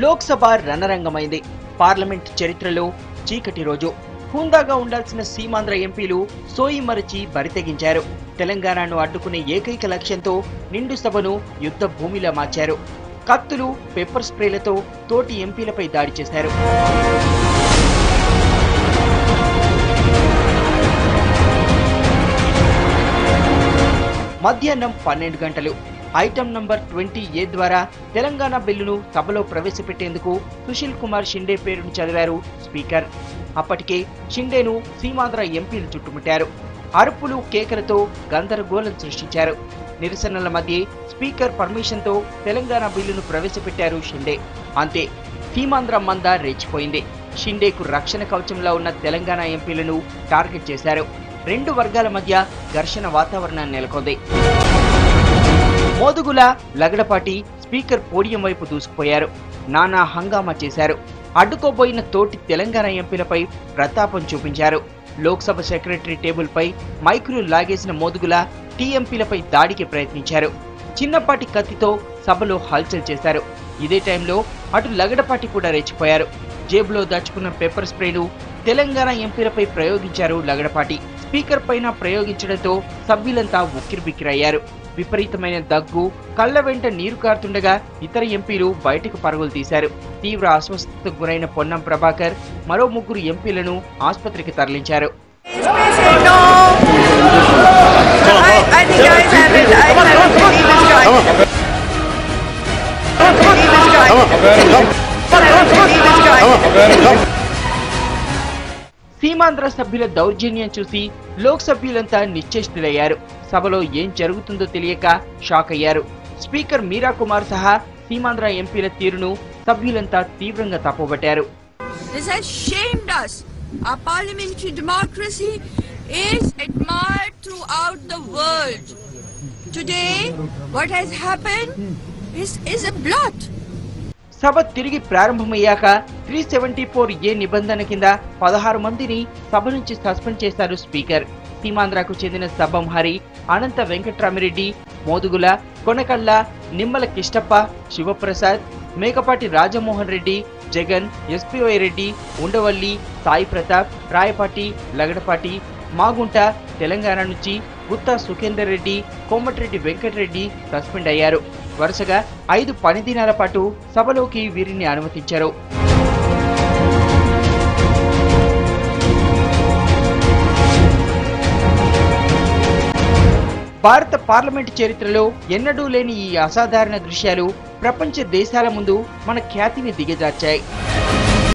Lok Sabha రణరంగమైంది. Parliament చరిత్రలో చీకటి రోజు. హుందాగా ఉండాల్సిన సీమాంధ్ర ఎంపీలు సోయి మరచి బరితెగించారు. తెలంగాణను అడ్డుకునే ఏకైక లక్ష్యంతో నిండు సభను యుద్ధ భూమిలా మార్చారు. కత్తులు, పెప్పర్ స్ప్రేలతో తోటి ఎంపీలపై దాడి చేశారు. మధ్యాహ్నం 12 గంటలు ఐటమ్ నంబర్ 20A ద్వారా తెలంగాణ బిల్లును సభలో ప్రవేశపెట్టేందుకు సుశీల్ కుమార్ షిండే పేరును చదివారు స్పీకర్. అప్పటికే షిండేను సీమాంధ్ర ఎంపీలు చుట్టుముట్టారు. అరుపులు, కేకలతో గందరగోళం సృష్టించారు. నిరసనల మధ్య స్పీకర్ పర్మిషన్తో తెలంగాణ బిల్లును ప్రవేశపెట్టారు షిండే. అంతే, సీమాంధ్ర మంద రెచ్చిపోయింది. షిండేకు రక్షణ కవచంలా ఉన్న తెలంగాణ ఎంపీలను టార్గెట్ చేశారు. రెండు వర్గాల మధ్య ఘర్షణ వాతావరణం నెలకొంది. మోదుగుల, లగడపాటి స్పీకర్ పోడియం వైపు దూసుకుపోయారు. నానా హంగామా చేశారు. అడ్డుకోబోయిన తోటి తెలంగాణ ఎంపీలపై ప్రతాపం చూపించారు. లోక్సభ సెక్రటరీ టేబుల్ పై మైకులు లాగేసిన మోదుగుల టీఎంపీలపై దాడికి ప్రయత్నించారు. చిన్నపాటి కత్తితో సభలో హల్చల్ చేశారు. ఇదే టైంలో అటు లగడపాటి కూడా రెచ్చిపోయారు. జేబులో దాచుకున్న పెప్పర్ స్ప్రేను తెలంగాణ ఎంపీలపై ప్రయోగించారు లగడపాటి. స్పీకర్ పైన ప్రయోగించడంతో సభ్యులంతా ఉక్కిరిబిక్కిరయ్యారు. విపరీతమైన దగ్గు, కళ్ల వెంట నీరు కారుతుండగా ఇతర ఎంపీలు బయటకు పరుగులు తీశారు. తీవ్ర అస్వస్థతకు గురైన పొన్నం ప్రభాకర్ మరో 3 ఎంపీలను ఆసుపత్రికి తరలించారు. సీమాంధ్ర సభ్యుల దౌర్జన్యం చూసి లోక్ సభ్యులంతా నిశ్చేష్టులయ్యారు. సభలో ఏం జరుగుతుందో తెలియక షాక్ అయ్యారు. స్పీకర్ మీరా కుమార్ సహా సీమాంధ్ర ఎంపీల తీరును సభ్యులంతా తీవ్రంగా తప్పుబట్టారు. This has shamed us. Our parliamentary democracy is admired throughout the world. Today, what has happened is a blot. సభ తిరిగి ప్రారంభమయ్యాక 374A నిబంధన కింద 16 మందిని సభ నుంచి సస్పెండ్ చేశారు స్పీకర్. సీమాంధ్రకు చెందిన సబ్బం హరి, అనంత వెంకట్రామిరెడ్డి, మోదుగుల, కొనకళ్ళ, నిమ్మల కిష్టప్ప, శివప్రసాద్, మేకపాటి రాజమోహన్ రెడ్డి, జగన్, ఎస్పీవై రెడ్డి, ఉండవల్లి, సాయి ప్రతాప్, రాయపాటి, లగడపాటి, మాగుంట, తెలంగాణ నుంచి గుత్తా సుఖేందర్ రెడ్డి, కోమటిరెడ్డి వెంకటరెడ్డి సస్పెండ్ అయ్యారు. వరుసగా 5 పని దినాల పాటు సభలోకి వీరిని అనుమతించారు. భారత పార్లమెంట్ చరిత్రలో ఎన్నడూ లేని ఈ అసాధారణ దృశ్యాలు ప్రపంచ దేశాల ముందు మన ఖ్యాతిని దిగజార్చాయి.